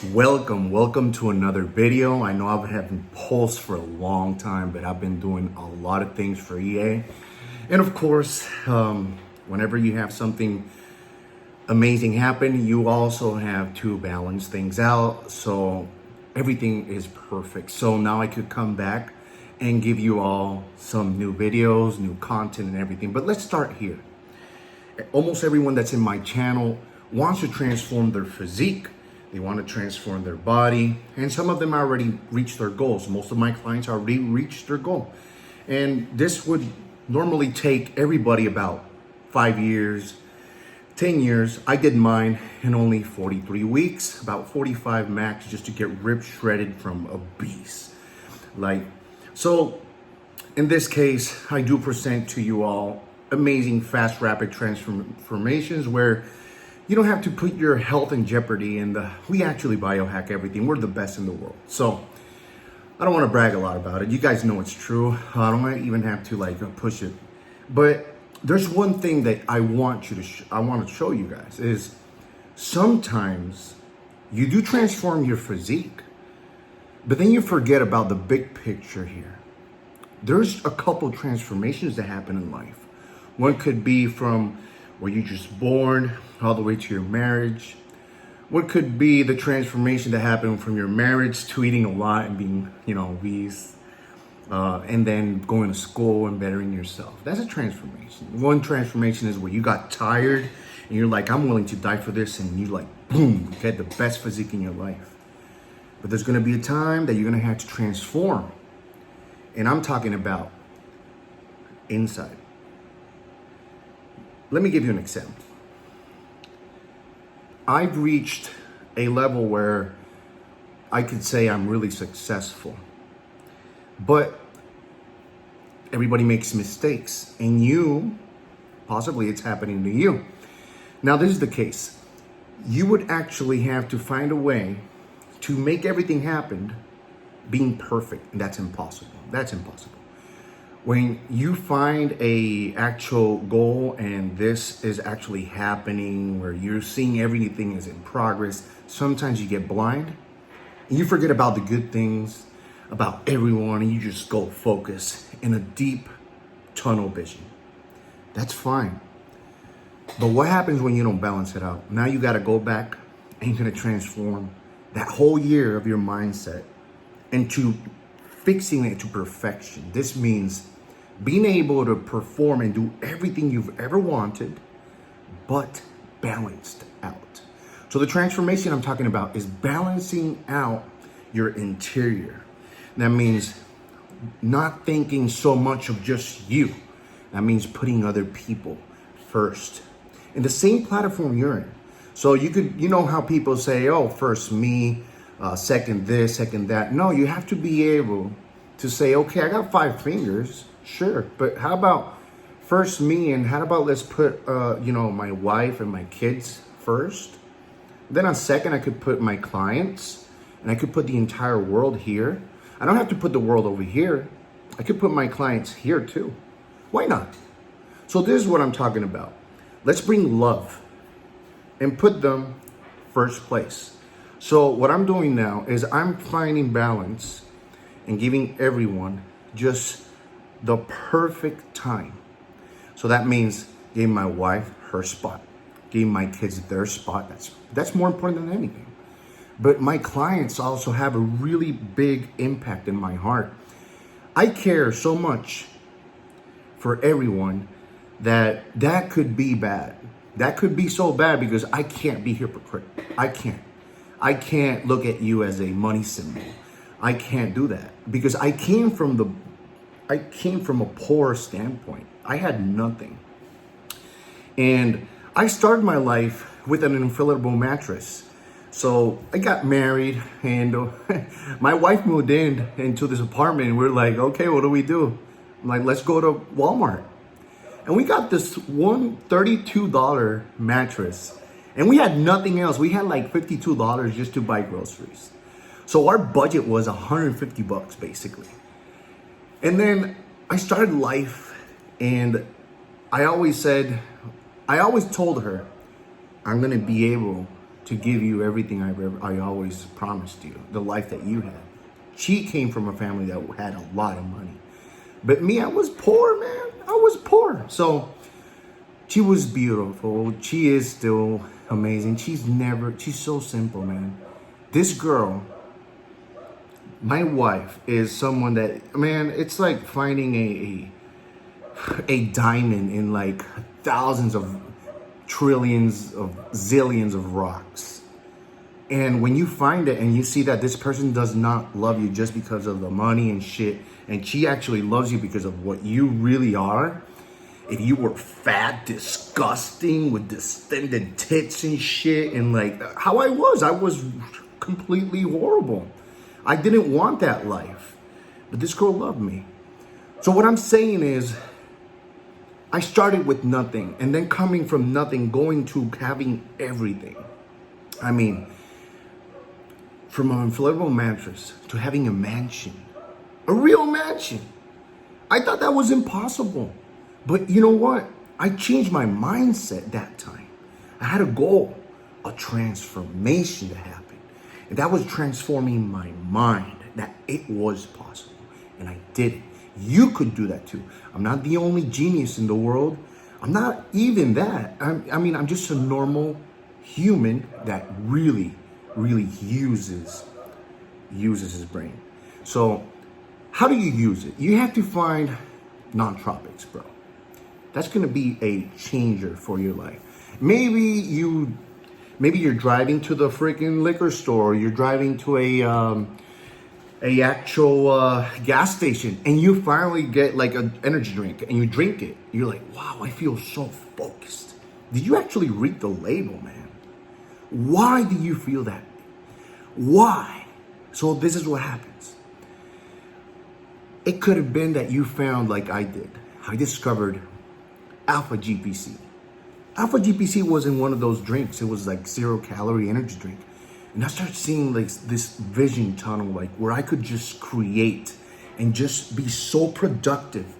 Welcome to another video. I know I've haven't posted for a long time, but I've been doing a lot of things for EA. And of course, whenever you have something amazing happen, you also have to balance things out. So everything is perfect. So now I could come back and give you all some new videos, new content and everything. But let's start here. Almost everyone that's in my channel wants to transform their physique. They want to transform their body, and some of them already reached their goals. Most of my clients already reached their goal. And this would normally take everybody about 5 years, 10 years. I did mine in only 43 weeks, about 45 max, just to get ripped shredded from a beast. So in this case, I do present to you all amazing, fast, rapid transformations where you don't have to put your health in jeopardy, and we actually biohack everything. We're the best in the world. So I don't want to brag a lot about it. You guys know it's true. I don't even have to push it. But there's one thing that I want to show you guys is sometimes you do transform your physique, but then you forget about the big picture here. There's a couple transformations that happen in life. One could be from where you're just born all the way to your marriage. What could be the transformation that happened from your marriage to eating a lot and being, obese, and then going to school and bettering yourself. That's a transformation. One transformation is where you got tired and you're like, I'm willing to die for this, and you boom, you get the best physique in your life. But there's gonna be a time that you're gonna have to transform. And I'm talking about inside. Let me give you an example. I've reached a level where I could say I'm really successful, but everybody makes mistakes, and possibly it's happening to you. Now, this is the case. You would actually have to find a way to make everything happen being perfect, and that's impossible. That's impossible. When you find a actual goal and this is actually happening, where you're seeing everything is in progress, sometimes you get blind and you forget about the good things, about everyone, and you just go focus in a deep tunnel vision. That's fine. But what happens when you don't balance it out? Now you got to go back and you're going to transform that whole year of your mindset into fixing it to perfection. This means being able to perform and do everything you've ever wanted, but balanced out. So the transformation I'm talking about is balancing out your interior. That means not thinking so much of just you. That means putting other people first in the same platform you're in. So you know how people say, oh, first me, second this, second that. No, you have to be able to say, okay, I got 5 fingers. Sure, but how about first me, and how about let's put, my wife and my kids first. Then on second, I could put my clients, and I could put the entire world here. I don't have to put the world over here. I could put my clients here too. Why not? So this is what I'm talking about. Let's bring love and put them first place. So what I'm doing now is I'm finding balance and giving everyone just the perfect time. So that means giving my wife her spot, giving my kids their spot. That's more important than anything. But my clients also have a really big impact in my heart. I care so much for everyone that could be bad. That could be so bad because I can't be hypocrite. I can't look at you as a money symbol. I can't do that because I came from a poor standpoint. I had nothing. And I started my life with an inflatable mattress. So I got married, and my wife moved into this apartment, and we're like, okay, what do we do? I'm like, let's go to Walmart. And we got this one $32 mattress, and we had nothing else. We had like $52 just to buy groceries. So our budget was $150 basically. And then I started life, and I always told her, I'm going to be able to give you everything I always promised you, the life that you had. She came from a family that had a lot of money. But me, I was poor, man. I was poor. So she was beautiful. She is still amazing. She's so simple, man. This girl, my wife, is someone that, man, it's like finding a diamond in like thousands of trillions of zillions of rocks. And when you find it and you see that this person does not love you just because of the money and shit, and she actually loves you because of what you really are. If you were fat, disgusting, with distended tits and shit, and like how I was completely horrible. I didn't want that life. But this girl loved me. So what I'm saying is, I started with nothing, and then coming from nothing, going to having everything. I mean, from an inflatable mattress to having a mansion, a real mansion. I thought that was impossible. But you know what? I changed my mindset that time. I had a goal, a transformation to happen. And that was transforming my mind, that it was possible. And I did it. You could do that too. I'm not the only genius in the world. I'm not even that. I'm just a normal human that really uses his brain. So how do you use it? You have to find Nootropics, bro. That's gonna be a changer for your life. Maybe you're driving to the freaking liquor store. You're driving to a actual gas station, and you finally get like an energy drink, and you drink it. You're like, wow, I feel so focused. Did you actually read the label, man? Why do you feel that? Why? So this is what happens. It could have been that you found, like I did, I discovered Alpha GPC. Alpha GPC wasn't one of those drinks. It was like 0-calorie energy drink. And I started seeing like this vision tunnel, like where I could just create and just be so productive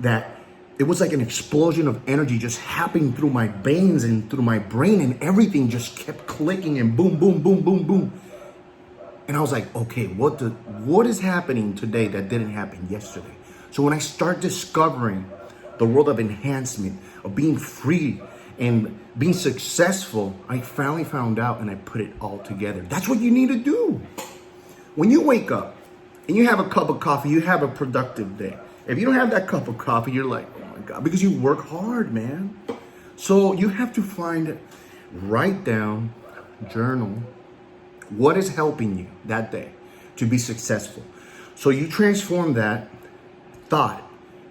that it was like an explosion of energy just happening through my veins and through my brain, and everything just kept clicking and boom, boom, boom, boom, boom. And I was like, okay, what is happening today that didn't happen yesterday? So when I start discovering the world of enhancement, of being free and being successful, I finally found out and I put it all together. That's what you need to do. When you wake up and you have a cup of coffee, you have a productive day. If you don't have that cup of coffee, you're like, oh my God, because you work hard, man. So you have to write down, journal, what is helping you that day to be successful. So you transform that thought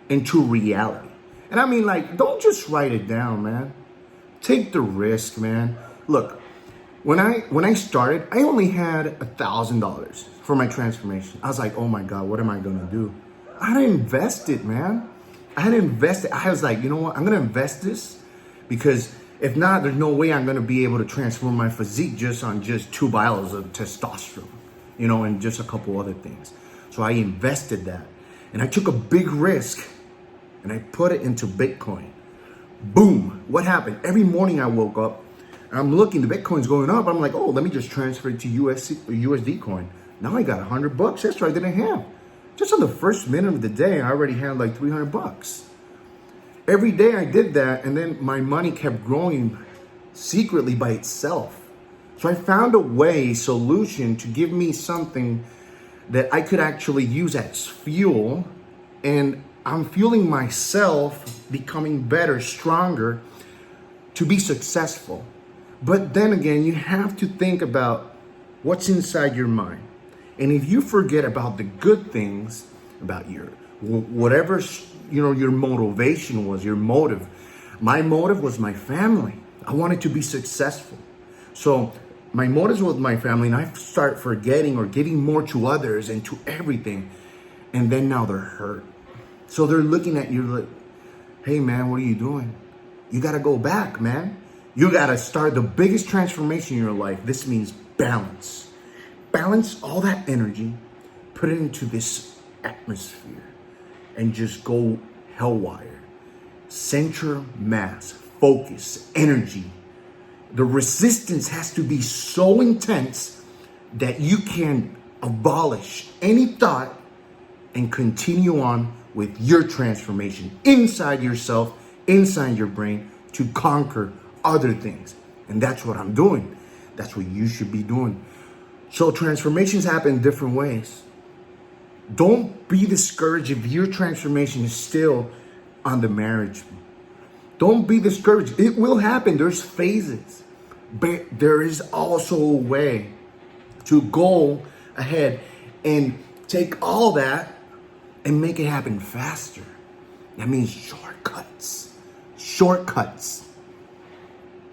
into reality. And I mean, like, don't just write it down, man. Take the risk, man. Look, when I started, I only had $1,000 for my transformation. I was like, oh my God, what am I gonna do? I had to invest it, man. I was like, you know what? I'm gonna invest this, because if not, there's no way I'm gonna be able to transform my physique just on 2 vials of testosterone, and just a couple other things. So I invested that, and I took a big risk, and I put it into Bitcoin. Boom! What happened? Every morning I woke up, and I'm looking, the Bitcoin's going up. I'm like, oh, let me just transfer it to USD coin. Now I got $100 extra I didn't have. Just on the first minute of the day, I already had like $300. Every day I did that, and then my money kept growing secretly by itself. So I found a solution to give me something that I could actually use as fuel, and I'm fueling myself, becoming better, stronger, to be successful. But then again, you have to think about what's inside your mind. And if you forget about the good things, about your whatever your motivation was, your motive. My motive was my family. I wanted to be successful. So my motives with my family, and I start forgetting or giving more to others and to everything. And then now they're hurt. So they're looking at you like, hey man, what are you doing? You got to go back, man. You got to start the biggest transformation in your life. This means balance. Balance all that energy, put it into this atmosphere, and just go hellwire. Center mass, focus, energy, The resistance has to be so intense that you can abolish any thought and continue on with your transformation inside yourself, inside your brain, to conquer other things. And that's what I'm doing. That's what you should be doing. So transformations happen in different ways. Don't be discouraged if your transformation is still on the marriage. Don't be discouraged. It will happen. There's phases. But there is also a way to go ahead and take all that and make it happen faster. That means shortcuts. Shortcuts.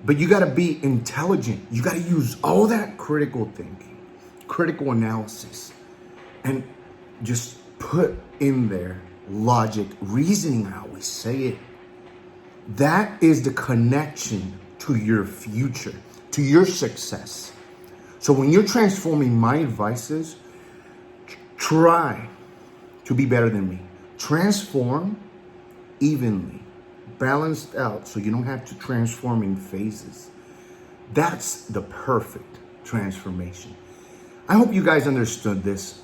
But you got to be intelligent. You got to use all that critical thinking, critical analysis, and just put in there logic, reasoning. I always say it. That is the connection to your future, to your success. So when you're transforming, my advice is try to be better than me. Transform evenly, balanced out, so you don't have to transform in phases. That's the perfect transformation. I hope you guys understood this.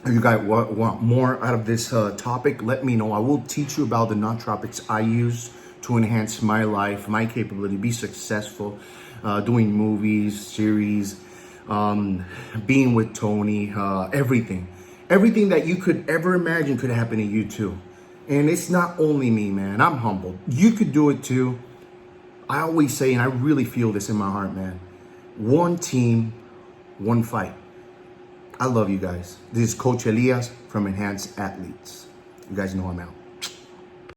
If you guys want more out of this topic, let me know. I will teach you about the nootropics I use to enhance my life, my capability, be successful, doing movies, series, being with Tony, everything. Everything that you could ever imagine could happen to you too. And it's not only me, man. I'm humbled. You could do it too. I always say, and I really feel this in my heart, man. One team, one fight. I love you guys. This is Coach Elias from Enhanced Athletes. You guys know I'm out.